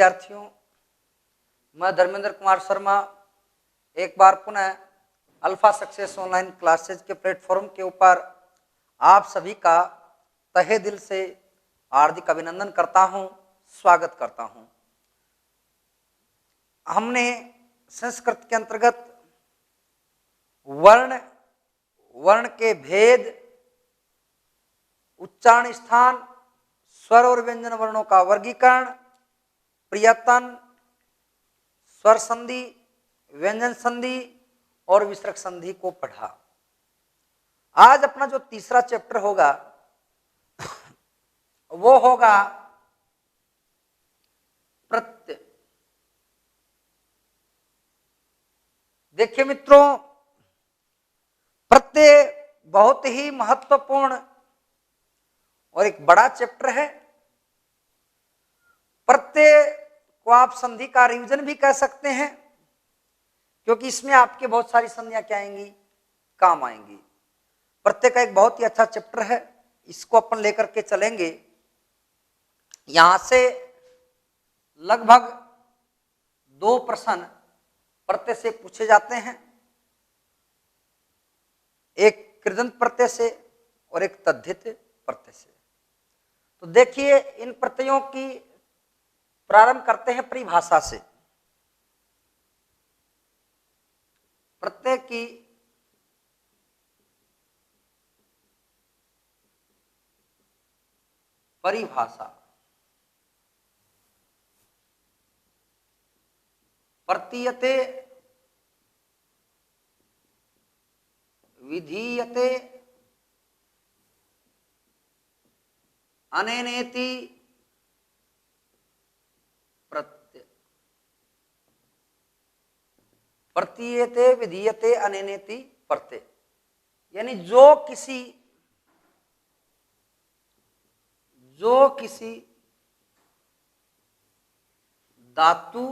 विद्यार्थियों, मैं धर्मेंद्र कुमार शर्मा एक बार पुनः अल्फा सक्सेस ऑनलाइन क्लासेज के प्लेटफॉर्म के ऊपर आप सभी का तहे दिल से हार्दिक अभिनंदन करता हूं, स्वागत करता हूं। हमने संस्कृत के अंतर्गत वर्ण के भेद, उच्चारण स्थान, स्वर और व्यंजन वर्णों का वर्गीकरण, प्रयत्न, स्वर संधि, व्यंजन संधि और विसर्ग संधि को पढ़ा। आज अपना जो तीसरा चैप्टर होगा वो होगा प्रत्यय। देखिए मित्रों, प्रत्यय बहुत ही महत्वपूर्ण और एक बड़ा चैप्टर है। प्रत्यय को आप संधि का रिवीजन भी कह सकते हैं, क्योंकि इसमें आपके बहुत सारी संधियां क्या आएंगी, काम आएंगी। प्रत्यय का एक बहुत ही अच्छा चैप्टर है, इसको अपन लेकर के चलेंगे। यहां से लगभग 2 प्रश्न प्रत्यय से पूछे जाते हैं, एक कृदंत प्रत्यय से और एक तद्धित प्रत्यय से। तो देखिए, इन प्रत्ययों की प्रारंभ करते हैं परिभाषा से। प्रत्यय की परिभाषा। प्रतीयते, विधीयते, अनेनेति प्रत्यय। प्रतीयते, विधीयते, अनेनेति प्रत्यय, यानी जो किसी धातु,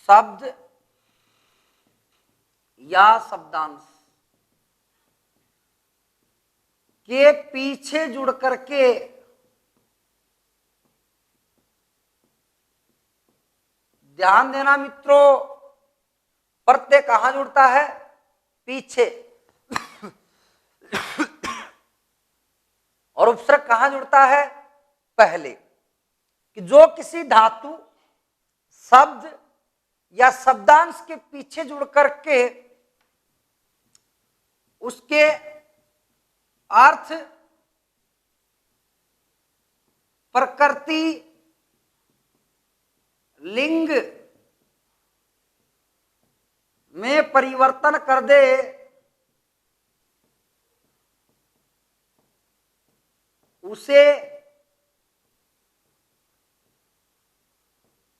शब्द या शब्दांश के पीछे जुड़ करके ध्यान देना मित्रों, प्रत्यय कहां जुड़ता है, पीछे, और उपसर्ग कहां जुड़ता है, पहले। कि जो किसी धातु, शब्द या शब्दांश के पीछे जुड़ करके उसके अर्थ, प्रकृति, लिंग में परिवर्तन कर दे, उसे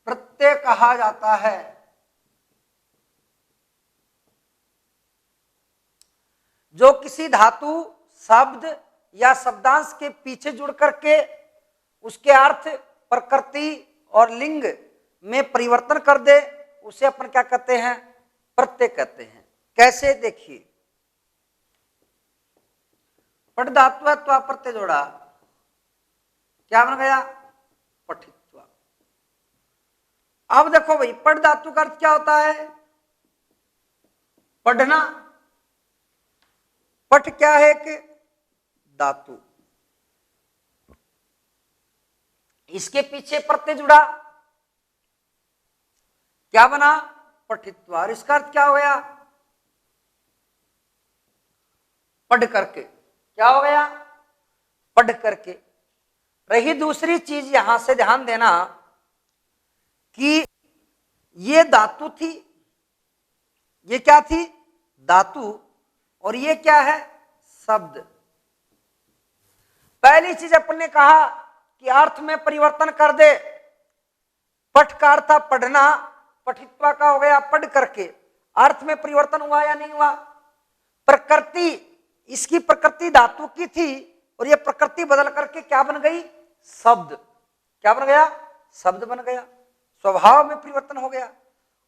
प्रत्यय कहा जाता है। जो किसी धातु, शब्द या शब्दांश के पीछे जुड़ करके उसके अर्थ, प्रकृति और लिंग में परिवर्तन कर दे, उसे अपन क्या कहते हैं, प्रत्यय कहते हैं। कैसे, देखिए, पठ धातु त्वा प्रत्यय जोड़ा, क्या बन गया, पठित्वा। अब देखो भाई, पठ धातु का अर्थ क्या होता है, पढ़ना। पठ क्या है, कि धातु, इसके पीछे प्रत्यय जुड़ा, क्या बना, पठित्वा। और इसका अर्थ क्या हो गया, पढ़ करके। क्या हो गया, पढ़ करके। रही दूसरी चीज, यहां से ध्यान देना कि ये धातु थी, ये क्या थी, धातु, और ये क्या है, शब्द। पहली चीज अपन ने कहा कि अर्थ में परिवर्तन कर दे। पठ का अर्थ था पढ़ना, पठित्वा का हो गया पढ़ करके। अर्थ में परिवर्तन हुआ या नहीं हुआ, प्रकृति, इसकी प्रकृति धातु की थी और ये प्रकृति बदल करके क्या बन गई, शब्द। क्या बन गया, शब्द बन गया, स्वभाव में परिवर्तन हो गया।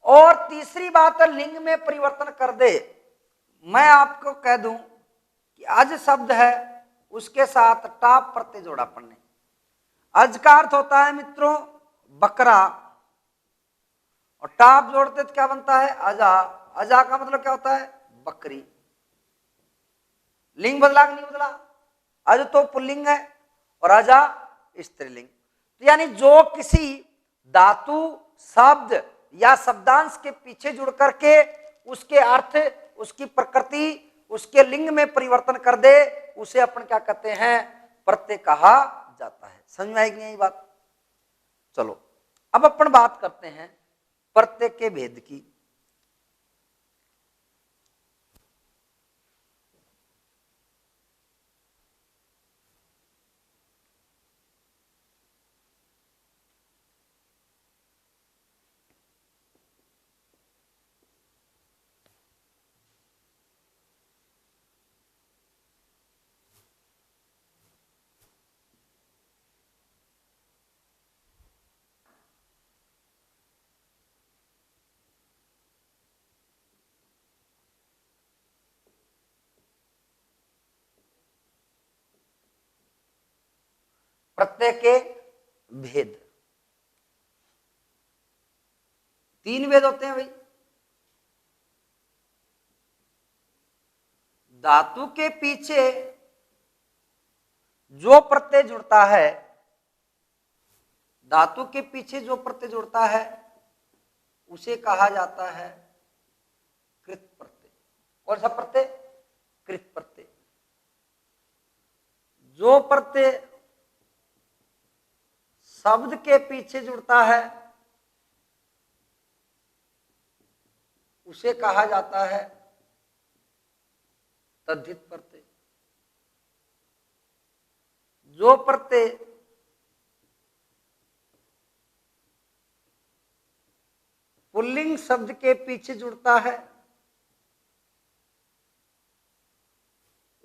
और तीसरी बात है, लिंग में परिवर्तन कर दे। मैं आपको कह दूं कि अज शब्द है, उसके साथ टाप प्रत्यय जोड़ा अपन ने। अज का अर्थ होता है मित्रों बकरा, और टाप जोड़ते तो क्या बनता है अजा। अजा का मतलब क्या होता है बकरी। लिंग बदला कि नहीं बदला? अज तो पुल्लिंग है और अजा स्त्रीलिंग। तो यानी जो किसी धातु शब्द या शब्दांश के पीछे जुड़ करके उसके अर्थ, उसकी प्रकृति, उसके लिंग में परिवर्तन कर दे, उसे अपन क्या कहते हैं प्रत्यय कहा जाता है। समझ में आएगी यही बात? चलो अब अपन बात करते हैं प्रत्यय के भेद की। प्रत्यय के भेद, तीन भेद होते हैं भाई। धातु के पीछे जो प्रत्यय जुड़ता है, धातु के पीछे जो प्रत्यय जुड़ता है उसे कहा जाता है कृत प्रत्यय। कौन सा प्रत्यय? कृत प्रत्यय। जो प्रत्यय शब्द के पीछे जुड़ता है उसे कहा जाता है तद्धित प्रत्यय। जो प्रत्यय पुल्लिंग शब्द के पीछे जुड़ता है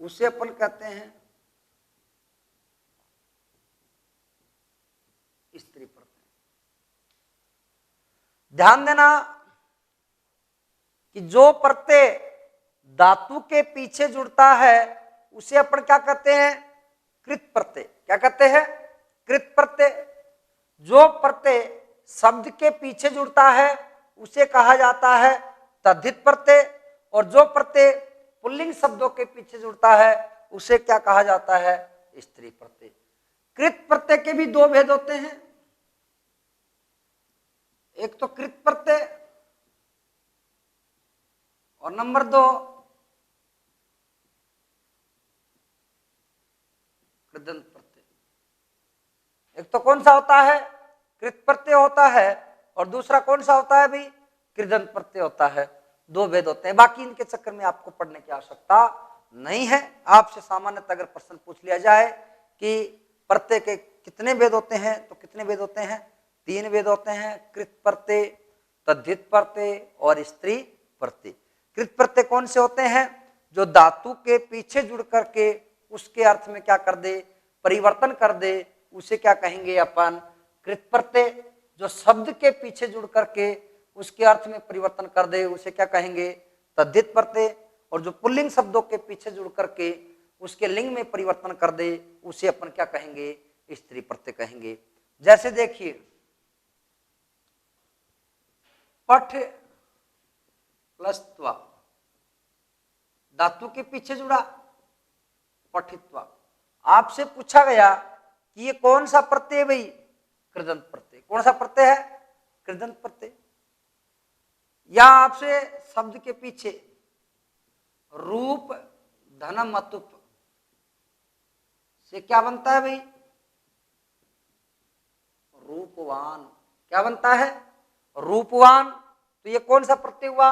उसे अपन कहते हैं स्त्री प्रत्यय। ध्यान देना कि जो प्रत्यय धातु के पीछे जुड़ता है उसे अपन क्या कहते हैं कृत प्रत्यय। क्या कहते हैं? कृत प्रत्यय। जो प्रत्यय शब्द के पीछे जुड़ता है उसे कहा जाता है तद्धित प्रत्यय, और जो प्रत्यय पुल्लिंग शब्दों के पीछे जुड़ता है उसे क्या कहा जाता है स्त्री प्रत्यय। कृत प्रत्यय के भी दो भेद होते हैं, एक तो कृत प्रत्यय और नंबर दो कृदंत प्रत्यय। एक तो कौन सा होता है कृत प्रत्यय होता है और दूसरा कौन सा होता है भाई कृदंत प्रत्यय होता है। दो भेद होते हैं, बाकी इनके चक्कर में आपको पढ़ने की आवश्यकता नहीं है। आपसे सामान्यतः अगर प्रश्न पूछ लिया जाए कि प्रत्यय के कितने भेद होते हैं तो कितने भेद होते हैं? तीन भेद होते हैं, कृत प्रत्यय, तद्धित प्रत्यय और स्त्री प्रत्यय। कृत प्रत्यय कौन से होते हैं? जो धातु के पीछे जुड़ करके उसके अर्थ में क्या कर दे परिवर्तन कर दे, उसे क्या कहेंगे अपन कृत प्रत्यय। जो शब्द के पीछे जुड़ करके उसके अर्थ में परिवर्तन कर दे उसे क्या कहेंगे तद्धित प्रत्यय, और जो पुल्लिंग शब्दों के पीछे जुड़ करके उसके लिंग में परिवर्तन कर दे उसे अपन क्या कहेंगे स्त्री प्रत्यय कहेंगे। जैसे देखिए पठ प्लस त्वा, धातु के पीछे जुड़ा पठित्वा। आपसे पूछा गया कि ये कौन सा प्रत्यय है भाई? कृदंत प्रत्यय। कौन सा प्रत्यय है? कृदंत प्रत्यय। या आपसे शब्द के पीछे रूप धनम अतुप से क्या बनता है भाई? रूपवान। क्या बनता है? रूपवान। तो ये कौन सा प्रत्यय हुआ?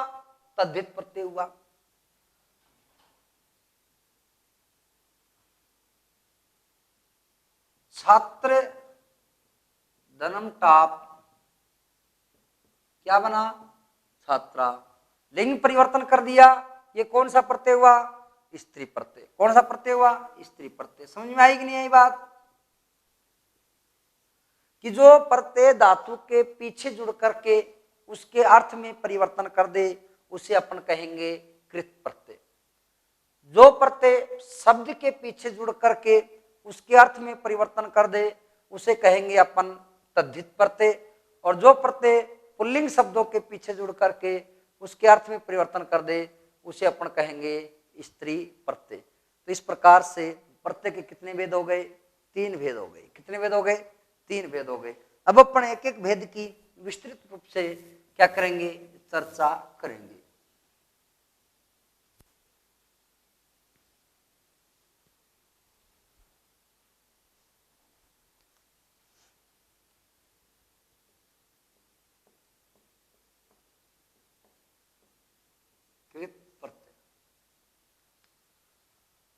तद्धित प्रत्यय हुआ। छात्र धनम टाप, क्या बना? छात्रा। लिंग परिवर्तन कर दिया, ये कौन सा प्रत्यय हुआ? स्त्री प्रत्यय। कौन सा प्रत्यय हुआ? स्त्री प्रत्यय। समझ में आई कि नहीं आई बात? कि जो प्रत्यय धातु के पीछे जुड़ करके उसके अर्थ में परिवर्तन कर दे उसे अपन कहेंगे कृत प्रत्यय। जो प्रत्यय शब्द के पीछे जुड़ करके उसके अर्थ में परिवर्तन कर दे उसे कहेंगे अपन तद्धित प्रत्यय, और जो प्रत्यय पुल्लिंग शब्दों के पीछे जुड़ करके उसके अर्थ में परिवर्तन कर दे उसे अपन कहेंगे स्त्री प्रत्यय। तो इस प्रकार से प्रत्यय के कितने भेद हो गए? 3 भेद हो गए। कितने भेद हो गए? 3 भेद हो गए। अब अपन एक एक भेद की विस्तृत रूप से क्या करेंगे? चर्चा करेंगे। कृत प्रत्यय,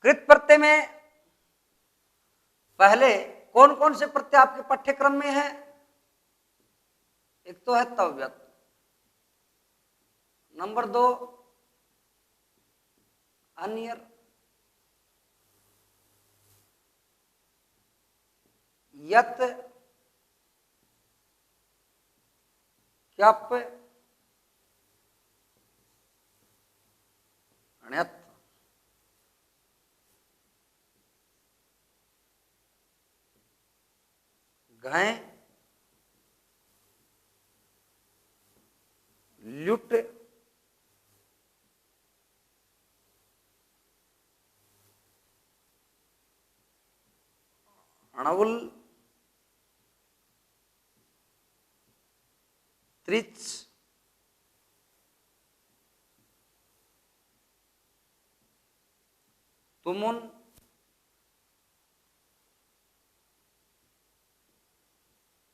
कृत प्रत्यय में पहले कौन कौन से प्रत्यय आपके पाठ्यक्रम में है? एक तो है तव्यत, नंबर 2 अन्यर, यत, क्यप, अण्यत। घय, ल्युट, अणवुल, त्रिच, तुमुन,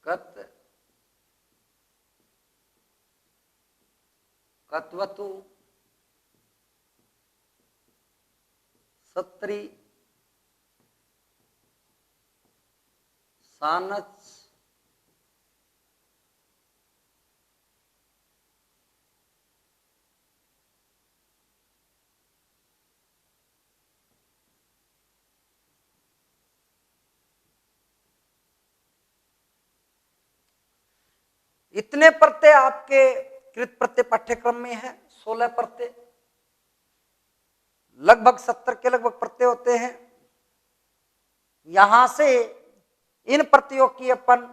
कत, कत्वतु, सत्री, सानच, इतने प्रत्यय आपके कृत प्रत्यय पाठ्यक्रम में है। 16 प्रत्यय, लगभग 70 के लगभग प्रत्यय होते हैं। यहां से इन प्रत्ययों की अपन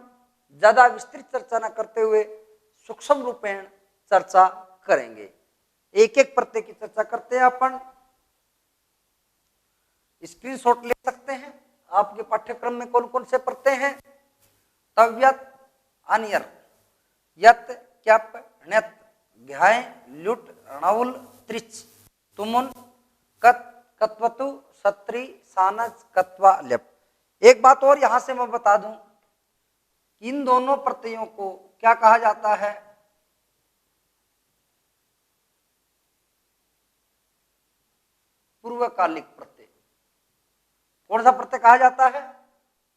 ज्यादा विस्तृत चर्चा न करते हुए सूक्ष्म रूपेण चर्चा करेंगे। एक एक प्रत्यय की चर्चा करते हैं अपन। स्क्रीनशॉट ले सकते हैं। आपके पाठ्यक्रम में कौन कौन से प्रत्यय हैं? तव्यत, अन्यर, यत, क्यप, ण्यत, घ्याय, ल्युट, णवुल, त्रिच, तुमुन, कत, कत्वतु, सत्री, सानच, कत्वा, ल्यप। एक बात और यहां से मैं बता दूं, इन दोनों प्रत्ययों को क्या कहा जाता है? पूर्वकालिक प्रत्यय। कौन सा प्रत्यय कहा जाता है?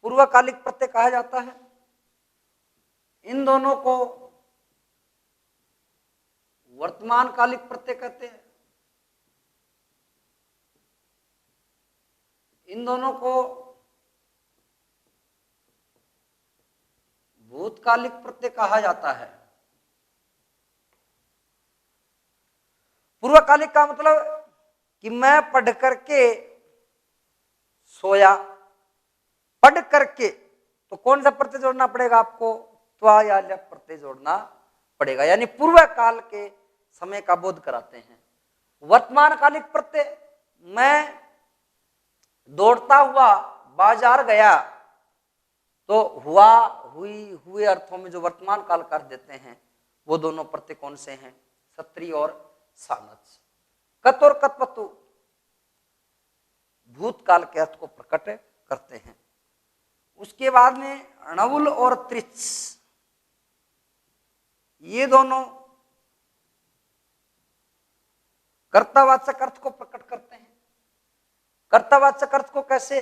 पूर्वकालिक प्रत्यय कहा जाता है। इन दोनों को वर्तमान कालिक प्रत्यय कहते हैं। इन दोनों को भूतकालिक प्रत्यय कहा जाता है। पूर्वकालिक का मतलब कि मैं पढ़ करके सोया। पढ़ करके तो कौन सा प्रत्यय जोड़ना पड़ेगा आपको? त्वा या ल्यप प्रत्यय जोड़ना पड़ेगा, यानी पूर्व काल के समय का बोध कराते हैं। वर्तमान कालिक प्रत्यय, मैं दौड़ता हुआ बाजार गया, तो हुआ, हुई, हुए अर्थों में जो वर्तमान काल कर देते हैं वो दोनों प्रत्यय कौन से हैं? सत्री और सानच। कत और कत्वतु भूतकाल के अर्थ को प्रकट करते हैं। उसके बाद में णवुल और त्रिच, ये दोनों कर्तावाचक अर्थ को प्रकट करते हैं। कर्तावाचक अर्थ को कैसे?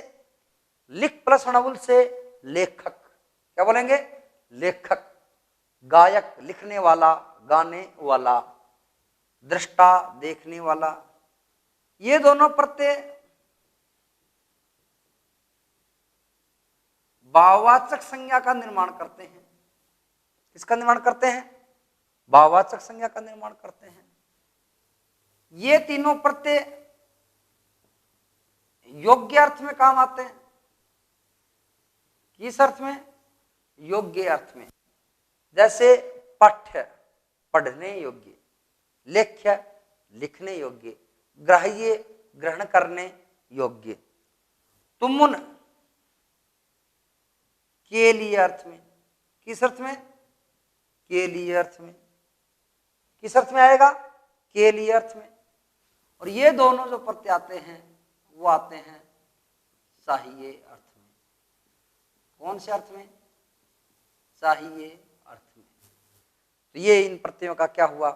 लिख प्लस णवुल से लेखक। क्या बोलेंगे? लेखक, गायक, लिखने वाला, गाने वाला, दृष्टा, देखने वाला। ये दोनों प्रत्यय भाववाचक संज्ञा का निर्माण करते हैं। किसका निर्माण करते हैं? भाववाचक संज्ञा का निर्माण करते हैं। ये तीनों प्रत्यय योग्य अर्थ में काम आते हैं। किस अर्थ में? योग्य अर्थ में, जैसे पठ्य पढ़ने योग्य, लेख्य लिखने योग्य, ग्राह्य ग्रहण करने योग्य। तुमुन के लिए अर्थ में, किस अर्थ में? के लिए अर्थ में। किस अर्थ में आएगा? के लिए अर्थ में। और ये दोनों जो प्रत्यय आते हैं वो आते हैं चाहिए अर्थ में। कौन से अर्थ में? चाहिए अर्थ में। तो ये इन प्रत्ययों का क्या हुआ?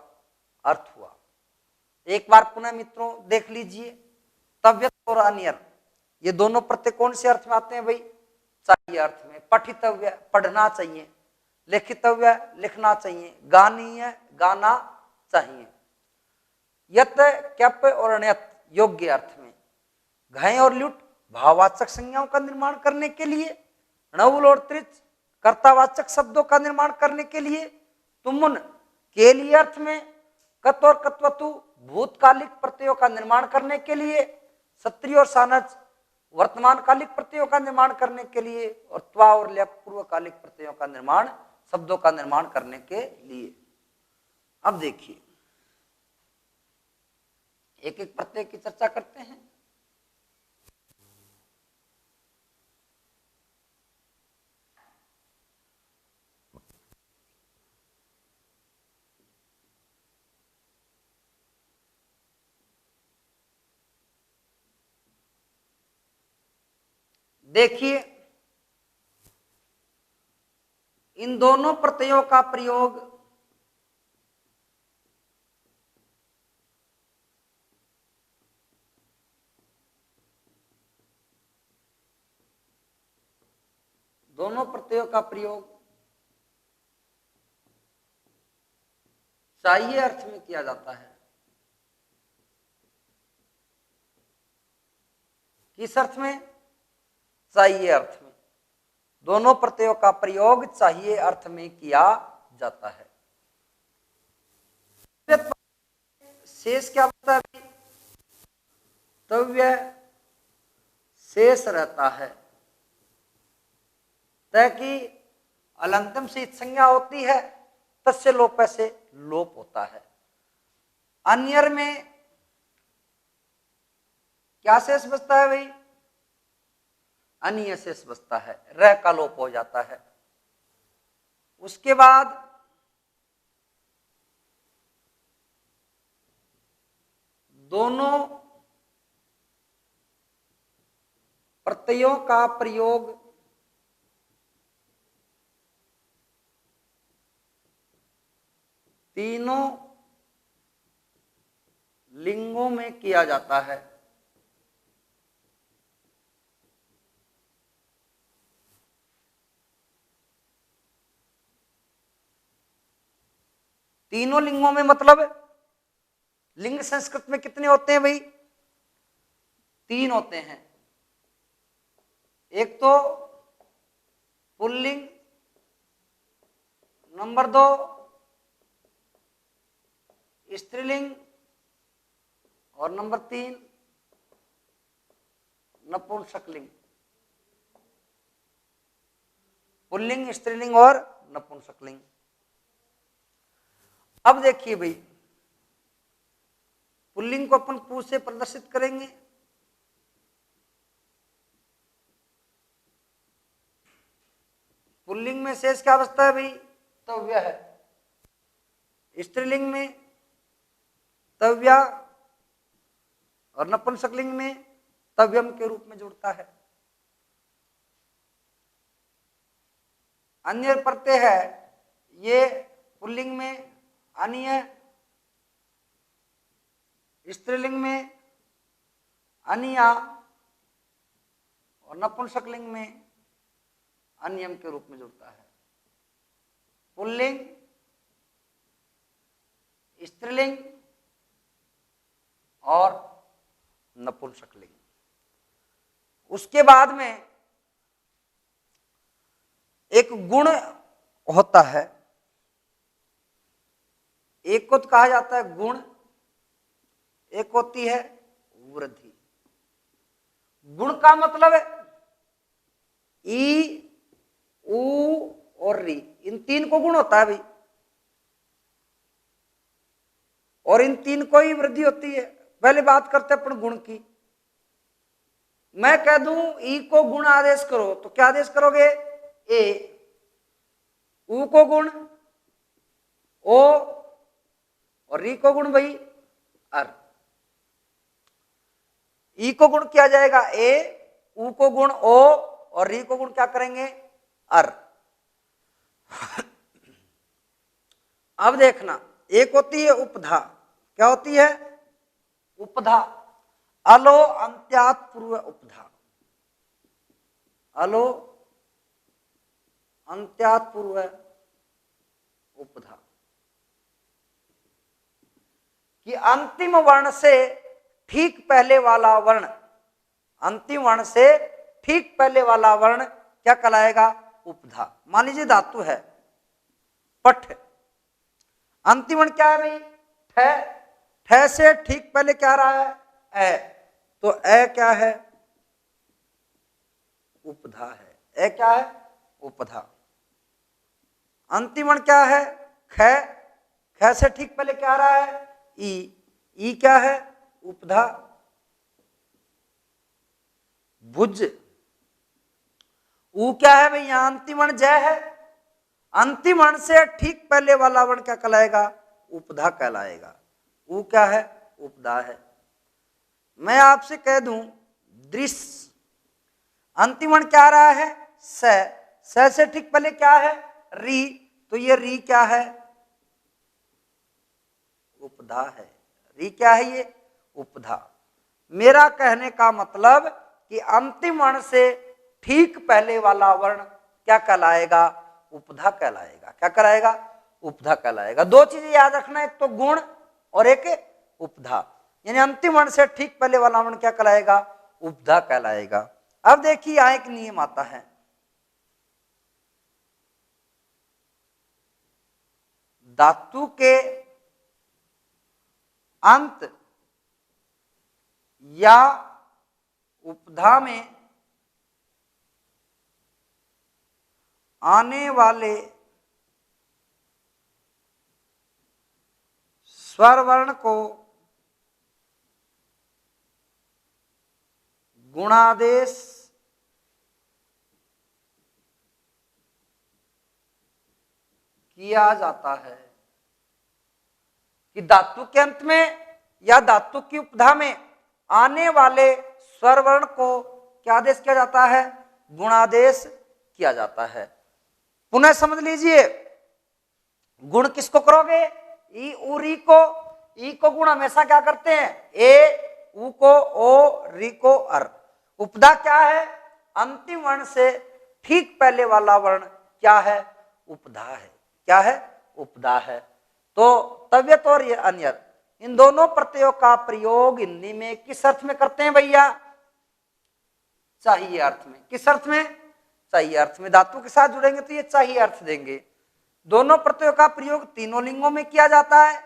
अर्थ हुआ। एक बार पुनः मित्रों देख लीजिए, तव्यत और अनियर, ये दोनों प्रत्यय कौन से अर्थ में आते हैं भाई? चाहिए अर्थ में। पठितव्य पढ़ना चाहिए, लिखितव्य लिखना चाहिए, गानीय गाना चाहिए। यत क्यप और अण्यत योग्य अर्थ में। घय और ल्युट भाववाचक संज्ञाओं का निर्माण करने के लिए, णउल और त्रिच कर्तावाचक शब्दों का निर्माण करने के लिए, तुमुन के लिए अर्थ में, कत और कत्वतु भूतकालिक प्रत्ययों का निर्माण करने के लिए, सत्रिय और सानच वर्तमान कालिक प्रत्ययों का निर्माण करने के लिए, और त्वा और ल्यप पूर्वकालिक प्रत्ययों का निर्माण, शब्दों का निर्माण करने के लिए। अब देखिए एक एक प्रत्यय की चर्चा करते हैं। देखिए इन दोनों प्रत्ययों का प्रयोग चाहिए अर्थ में किया जाता है। किस अर्थ में? चाहिए अर्थ में। दोनों प्रत्ययों का प्रयोग चाहिए अर्थ में किया जाता है। शेष क्या बचता है? तव्य शेष रहता है। तय की अलंतम से संज्ञा होती है, तस्य लोप से लोप होता है। अन्यर में क्या शेष बचता है भाई? अन्य शेष बचता है, र का लोप हो जाता है। उसके बाद दोनों प्रत्ययों का प्रयोग तीनों लिंगों में किया जाता है। तीनों लिंगों में मतलब लिंग संस्कृत में कितने होते हैं भाई? 3 होते हैं। एक तो पुल्लिंग, नंबर 2 स्त्रीलिंग, और नंबर 3 नपुंसकलिंग। पुल्लिंग, स्त्रीलिंग और नपुंसकलिंग। अब देखिए भाई, पुल्लिंग को अपन पू से प्रदर्शित करेंगे। पुल्लिंग में शेष क्या बचता है भाई? तव्य है। स्त्रीलिंग में तव्या, और नपुंसकलिंग में तव्यम के रूप में जुड़ता है। अन्य प्रत्यय है ये पुल्लिंग में अन्य, स्त्रीलिंग में अनिया, और नपुंसकलिंग में अन्यम के रूप में जुड़ता है। पुल्लिंग, स्त्रीलिंग और नपुंसकलिंग। उसके बाद में एक गुण होता है, एक को तो कहा जाता है गुण, एक होती है वृद्धि। गुण का मतलब है ई, उ और री, इन तीन को गुण होता है भाई, और इन तीन को ही वृद्धि होती है। पहले बात करते हैं अपन गुण की। मैं कह दूं ई को गुण आदेश करो तो क्या आदेश करोगे? ए। ऊ को गुण ओ, और री को गुण भाई अर। ई को गुण किया जाएगा ए, ऊ को गुण ओ, और री को गुण क्या करेंगे? अर। अब देखना, एक होती है उपधा। क्या होती है? उपधा। अलो अंत्यात पूर्व उपधा। अलो अंत्यात पूर्व उपधा, कि अंतिम वर्ण से ठीक पहले वाला वर्ण, अंतिम वर्ण से ठीक पहले वाला वर्ण क्या कहलाएगा? उपधा। मान लीजिए धातु है पठ, अंतिम वर्ण क्या है भाई? ठ। ठ से ठीक पहले क्या रहा है? ए। तो ए क्या है? उपधा है। ए क्या है? उपधा। अंतिम वर्ण क्या है? ख। ख से ठीक पहले क्या रहा है? ई। ई क्या है? उपधा। भुज। ऊ क्या है भाई? यहां अंतिम वर्ण जय है, अंतिम वर्ण से ठीक पहले वाला वर्ण क्या कहलाएगा? उपधा कहलाएगा। ऊ क्या है? उपधा है। मैं आपसे कह दूं दृश्य, अंतिम वर्ण क्या रहा है? स। स से ठीक पहले क्या है? री। तो ये री क्या है? उपधा है। री क्या है? ये उपधा। मेरा कहने का मतलब कि अंतिम वर्ण से ठीक पहले वाला वर्ण क्या कहलाएगा? उपधा कहलाएगा। क्या कहलाएगा? उपधा कहलाएगा। दो चीजें याद रखना, एक तो गुण और एक उपधा, यानी अंतिम वर्ण से ठीक पहले वाला वर्ण क्या कहलाएगा? उपधा कहलाएगा। अब देखिए यहां एक नियम आता है, धातु के अंत या उपधा में आने वाले स्वर वर्ण को गुणादेश किया जाता है। कि धातु के अंत में या धातु की उपधा में आने वाले स्वर वर्ण को क्या आदेश किया जाता है? गुणादेश किया जाता है। पुनः समझ लीजिए, गुण किसको करोगे? ई उ री को। ई को गुण हमेशा क्या करते हैं? ए, उ को ओ, री को अर। उपधा क्या है? अंतिम वर्ण से ठीक पहले वाला वर्ण क्या है? उपधा है। क्या है? उपधा है। तो तव्यत और ये अन्यत, इन दोनों प्रत्ययों का प्रयोग हिंदी में किस अर्थ में करते हैं भैया? चाहिए अर्थ में। किस अर्थ में? चाहिए अर्थ में। धातु के साथ जुड़ेंगे तो ये चाहिए अर्थ देंगे। दोनों प्रत्ययों का प्रयोग तीनों लिंगों में किया जाता है।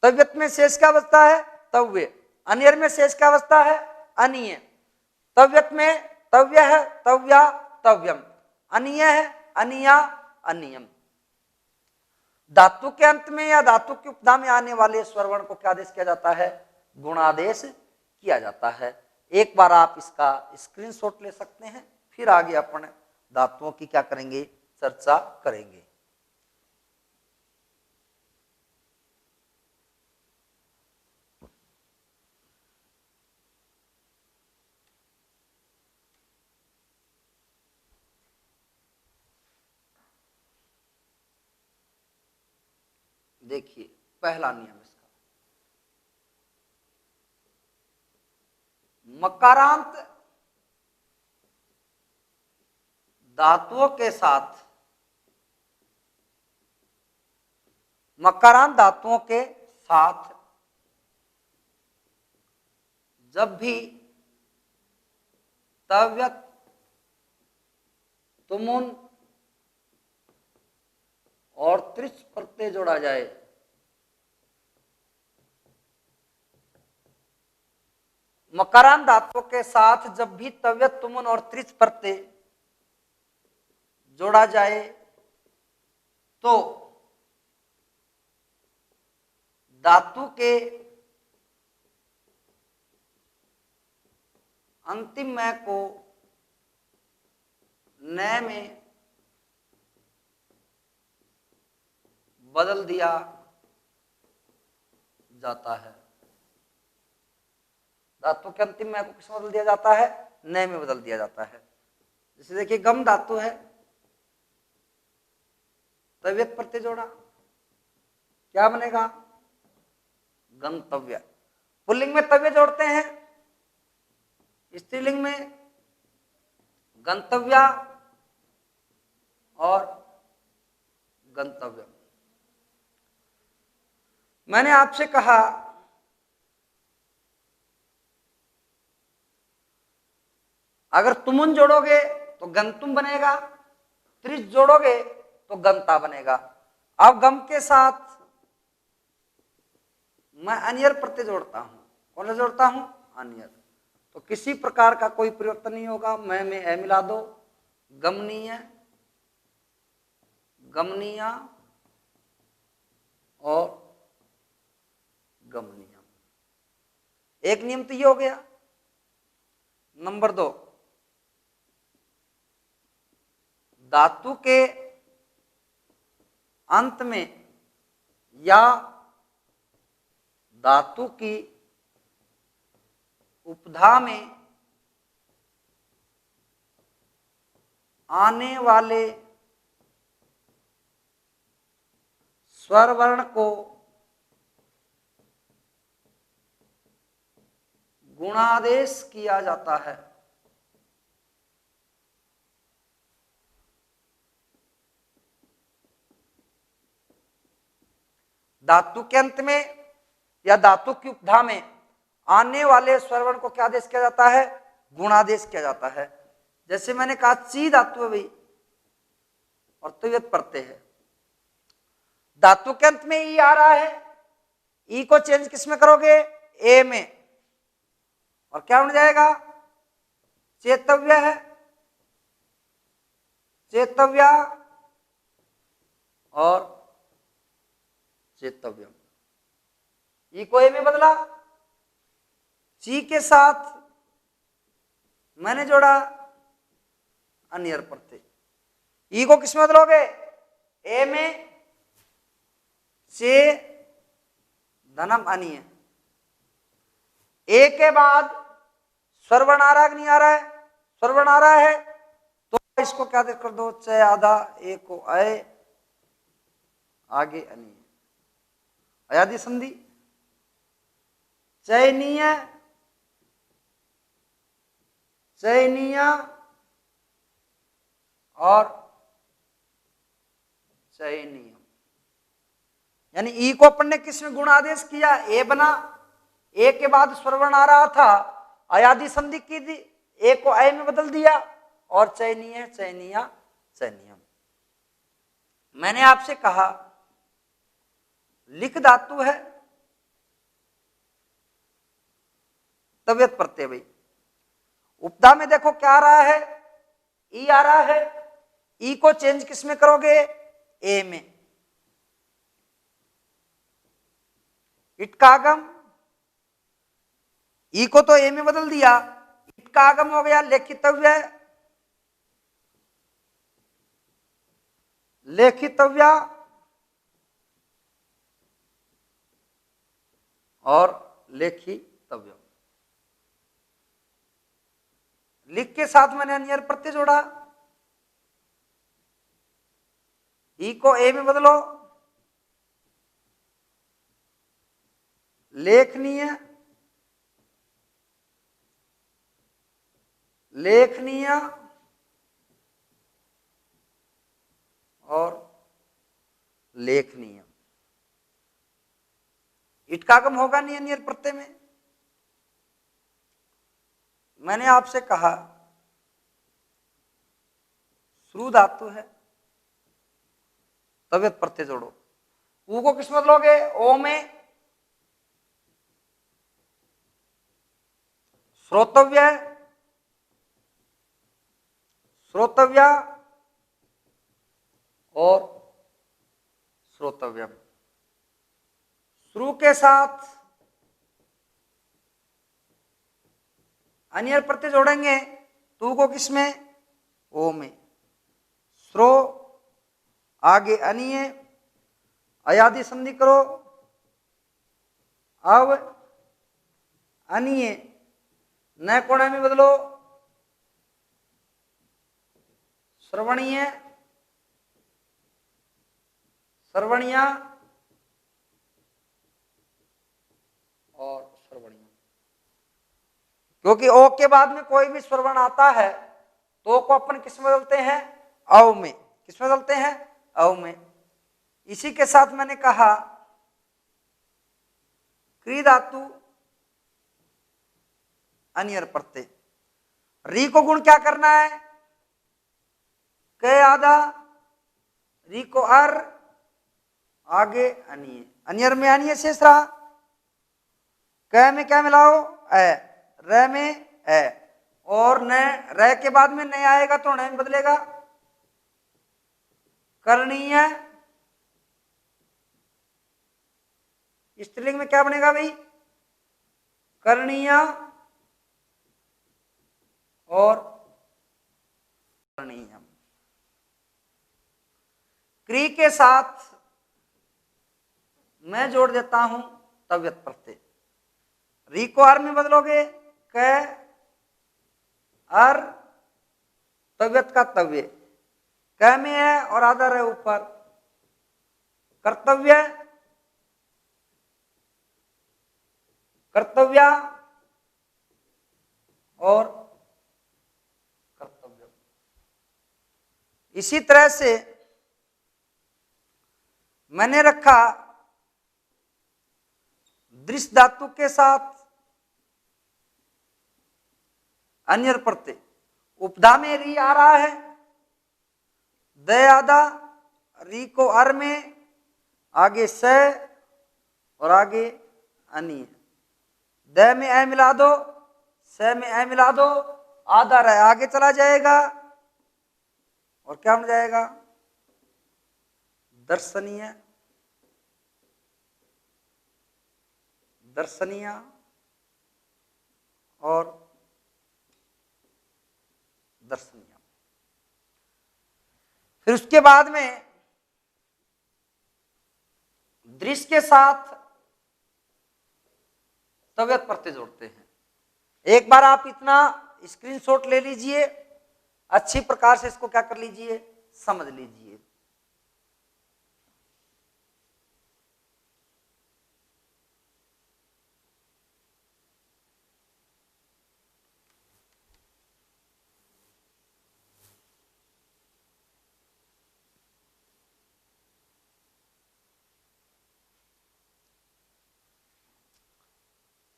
तव्यत में शेष क्या बचता है? तव्य। अनियर में शेष क्या बचता है? अनीय। तव्यत में तव्य है, तव्या, तव्यम। अनीय है, अनिया, अनियम। धातु के अंत में या धातु की उपधा में आने वाले स्वरवर्ण को क्या आदेश किया जाता है? गुणादेश किया जाता है। एक बार आप इसका स्क्रीनशॉट ले सकते हैं, फिर आगे अपन धातुओं की क्या करेंगे? चर्चा करेंगे। देखिए पहला नियम इसका, मकारांत धातुओं के साथ, मकारांत धातुओं के साथ जब भी तव्यत, तुमुन और त्रिच प्रत्यय जोड़ा जाए, मकारांत धातुओं के साथ जब भी तव्यत, तुमुन और त्रिच प्रत्यय जोड़ा जाए तो धातु के अंतिम मैं को नए में बदल दिया जाता है। धातु के अंतिम मैं को किस में बदल दिया जाता है? नए में बदल दिया जाता है। जैसे देखिए गम धातु है, तव्यत प्रत्यय जोड़ा, क्या बनेगा? गंतव्य। पुल्लिंग में तव्य जोड़ते हैं, स्त्रीलिंग में गंतव्या और गंतव्य। मैंने आपसे कहा अगर तुमुन जोड़ोगे तो गंतुम बनेगा, त्रिश जोड़ोगे तो गंता बनेगा। अब गम के साथ मैं अनियर प्रत्यय जोड़ता हूं। कौन सा जोड़ता हूं? अनियर। तो किसी प्रकार का कोई परिवर्तन नहीं होगा। मैं में ए मिला दो, गमनीय, गमनीया और गमनीय। एक नियम तो ये हो गया। नंबर 2, धातु के अंत में या धातु की उपधा में आने वाले स्वर वर्ण को गुणादेश किया जाता है। धातु के अंत में या धातु की उपधा में आने वाले स्वरवर्ण को क्या आदेश किया जाता है? गुणादेश किया जाता है। जैसे मैंने कहा ची धातु है भाई और तव्यत प्रत्यय है, धातु के अंत में ई आ रहा है, ई को चेंज किस में करोगे? ए में, और क्या बन जाएगा? चेतव्य है, चेतव्या और चेतव्यम। ई को ए में बदला, ची के साथ मैंने जोड़ा अनियर प्रत्यय। ई को किस में बदलोगे? ए में, चे धनम अनिय। ए के बाद स्वरवर्ण आ रहा है कि नहीं आ रहा है? स्वरवर्ण आ रहा है तो इसको क्या कर दो? च आधा, ए को अय, आगे अनिय। अयादि संधि, चयनीय, चयनीय और चयनीय। यानी ई को अपन ने किसमें गुण आदेश किया? ए बना, ए के बाद स्वरवर्ण आ रहा था, अयादि संधि की थी, ए को अय में बदल दिया और चयनीय, चयनीय, चयनीय। मैंने आपसे कहा लिख धातु है, तव्यत प्रत्यय भाई। उपधा में देखो क्या आ रहा है? ई आ रहा है, ई को चेंज किस में करोगे? ए में। इटकागम, ई को तो ए में बदल दिया, इटकागम हो गया लेखितव्य, लेखितव्या और लेखितव्य। लिख के साथ मैंने अनियर प्रत्यय जोड़ा, ई को ए में बदलो, लेखनीय, लेखनीय और लेखनीय। इटकागम होगा नहीं अनियर प्रत्यय में। मैंने आपसे कहा श्रु धातु है, तव्यत प्रत्यय जोड़ो। ऊ को किस में बदलोगे? ओ में। श्रोतव्य, श्रोतव्या और श्रोतव्यम। श्रु के साथ अन्य प्रत्यय जोड़ेंगे, तू को किसमें, ओ में। श्रो आगे अनीय, अयादि संधि करो, अब अनीय न कोणे में बदलो, श्रवणीय, श्रवणिया और श्रवणिया। क्योंकि ओ के बाद में कोई भी श्रवण आता है तो को अपन किस में बदलते हैं, औ में। किस में बदलते हैं, औ में। इसी के साथ मैंने कहा क्री धातु अनियर प्रत्यय। री को गुण क्या करना है, क आधा, री को अर, आगे अनिय। अनियर में अनिय शेष रहा, क में क्या मिलाओ, ए, र में ए, और न र के बाद में नहीं आएगा तो न में बदलेगा, करणीय। स्त्रीलिंग में क्या बनेगा भाई, करणीय और करणीयम। क्री के साथ मैं जोड़ देता हूं तव्यत प्रत्यय। री को आर में बदलोगे, क अर, तव्यत का तव्य, क में है और आधा है ऊपर, कर्तव्य, कर्तव्या और कर्तव्य। इसी तरह से मैंने रखा दृश्य धातु के साथ अन्य प्रत्यय। उपधा में री आ रहा है, द आधा, री को अर में, आगे स और आगे अनी। द में ए मिला दो, स में ए मिला दो, आधा रह आगे चला जाएगा और क्या बन जाएगा, दर्शनीय, दर्शनीय और दर्शनीय। फिर उसके बाद में दृश्य के साथ तव्यत प्रत्यय जोड़ते हैं। एक बार आप इतना स्क्रीनशॉट ले लीजिए, अच्छी प्रकार से इसको क्या कर लीजिए, समझ लीजिए।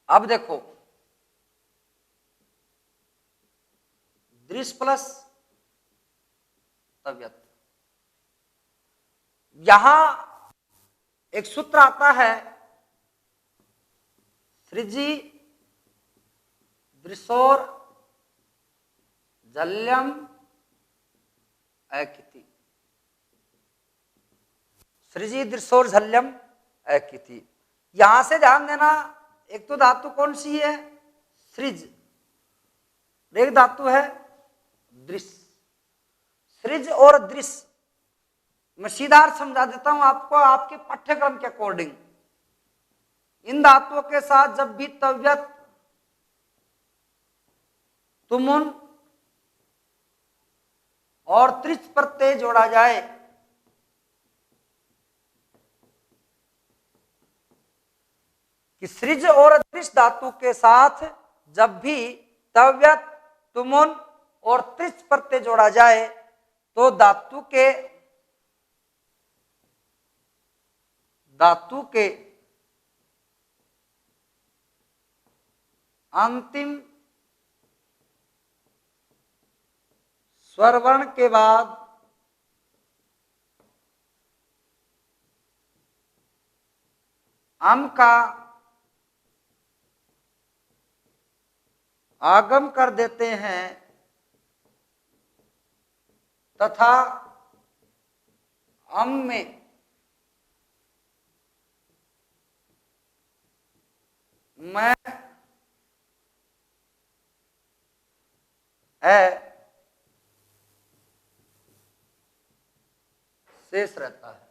अब देखो, दृश्य प्लस तव्यत, यहां एक सूत्र आता है, सृजि दृशोर जल्यम अकिति। सृजि दृशोर झल्यम अकिति। यहां से ध्यान देना, एक तो धातु कौन सी है, सृज, एक धातु है दृश्य। सृज और दृश्य मैं सीधा समझा देता हूं आपको, आपके पाठ्यक्रम के अकॉर्डिंग। इन धातुओं के साथ जब भी तव्यत, तुमुन और त्रिच प्रत्यय जोड़ा जाए कि सृज और दृश्य धातु के साथ जब भी तव्यत, तुमुन और त्रिच प्रत्यय जोड़ा जाए तो धातु के अंतिम स्वर वर्ण के बाद अम का आगम कर देते हैं तथा अम में मैं शेष रहता है।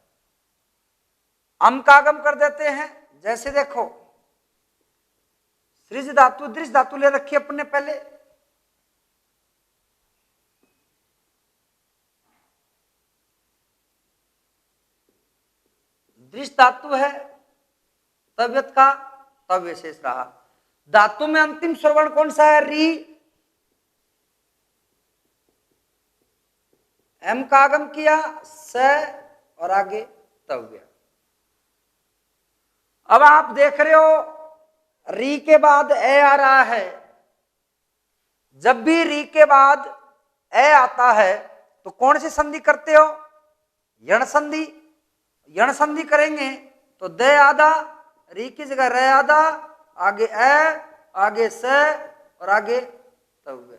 अम का आगम कर देते हैं। जैसे देखो सृज धातु दृश्य धातु ले रखी है अपन ने पहले, दृश्य धातु है तव्यत का, तव्य शेष रहा। धातु में अंतिम स्वरवर्ण कौन सा है? री। एम का आगम किया, स और आगे तव्य। अब आप देख रहे हो री के बाद ए आ रहा है। जब भी री के बाद ए आता है तो कौन सी संधि करते हो? यण संधि। यण संधि करेंगे तो दे आधा, री की जगह रे आधा, आगे ए, आगे स और आगे तव्य।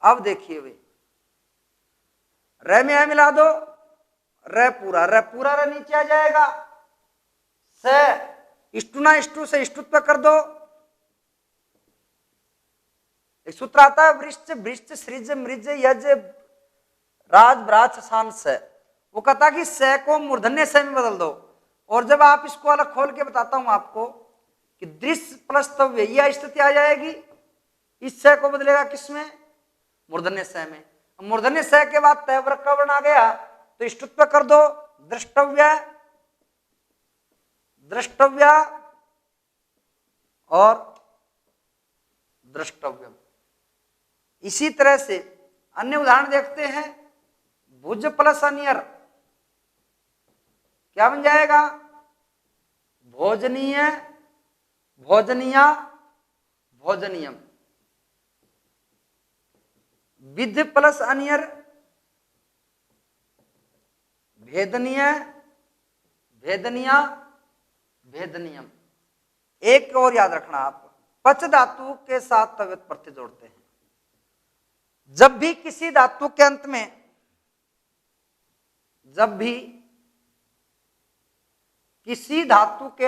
अब देखिए वे रे में ए मिला दो, रे पूरा रे नीचे आ जाएगा। स इष्टुना इष्टु से इष्टुत्व कर दो। एक सूत्र आता है वृश्च वृश्च सृज मृज यज राज ब्राच शान से, वो कहता कि स को मूर्धन्य स में बदल दो। और जब आप इसको अलग खोल के बताता हूं आपको कि दृश्य प्लस तव्य यह स्थिति आ जाएगी। इस स को बदलेगा किसमें? मूर्धन्य स में। मूर्धन्य स के बाद तय वर्ग का वर्ण आ गया तो इष्टुत्व कर दो। द्रष्टव्य द्रष्टव्य और द्रष्टव्यम। इसी तरह से अन्य उदाहरण देखते हैं। भुज प्लस अनियर क्या बन जाएगा? भोजनीय भोजनीया भोजनीयम। विध प्लस अनियर भेदनीय भेदनिया भेदनियम। एक और याद रखना आप, पच धातु के साथ तव्यत प्रत्यय जोड़ते हैं। जब भी किसी धातु के अंत में जब भी किसी धातु के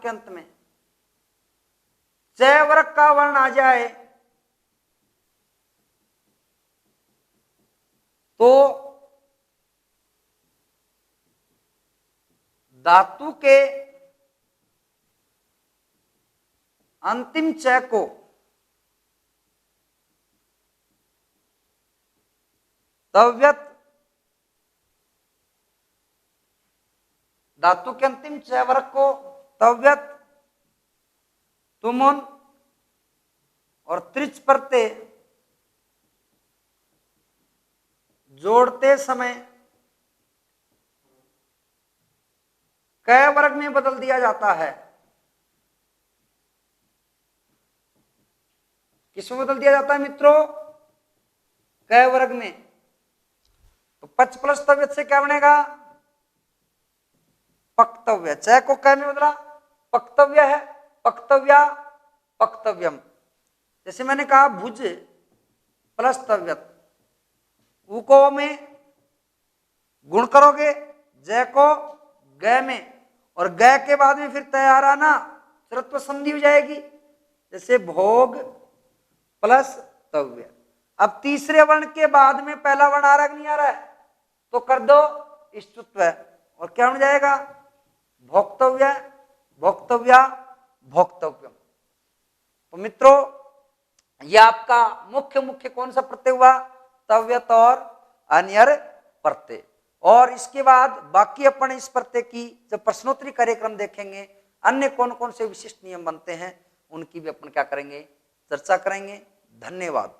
अंत में च वर्ग का वर्ण आ जाए तो धातु के अंतिम च को तव्यत, धातु के अंतिम च वर्ग को तव्यत, तुमुन और त्रिच प्रत्यय जोड़ते समय क वर्ग में बदल दिया जाता है। किसमें बदल दिया जाता है मित्रों? क वर्ग में। तो पच प्लस तव्यत से क्या बनेगा? पक्तव्य। च को क में बदला, पक्तव्य है, पक्तव्या पक्तव्यम। जैसे मैंने कहा भुज प्लस तव्यत, उ को में गुण करोगे, ज को ग में, और ग के बाद में फिर तैयार आना चरत्व संधि हो जाएगी। जैसे भोग प्लस तव्य। अब तीसरे वर्ण के बाद में पहला वर्ण आ रहा नहीं आ रहा है तो कर दो इष्टुत्व, और क्या बन जाएगा? भोक्तव्य भोक्तव्या भोक्तव्यम। तो मित्रों यह आपका मुख्य कौन सा प्रत्यय हुआ? तव्यत और अनियर प्रत्यय। और इसके बाद बाकी अपन इस प्रत्यय की जब प्रश्नोत्तरी कार्यक्रम देखेंगे, अन्य कौन कौन से विशिष्ट नियम बनते हैं उनकी भी अपन क्या करेंगे? चर्चा करेंगे। धन्यवाद।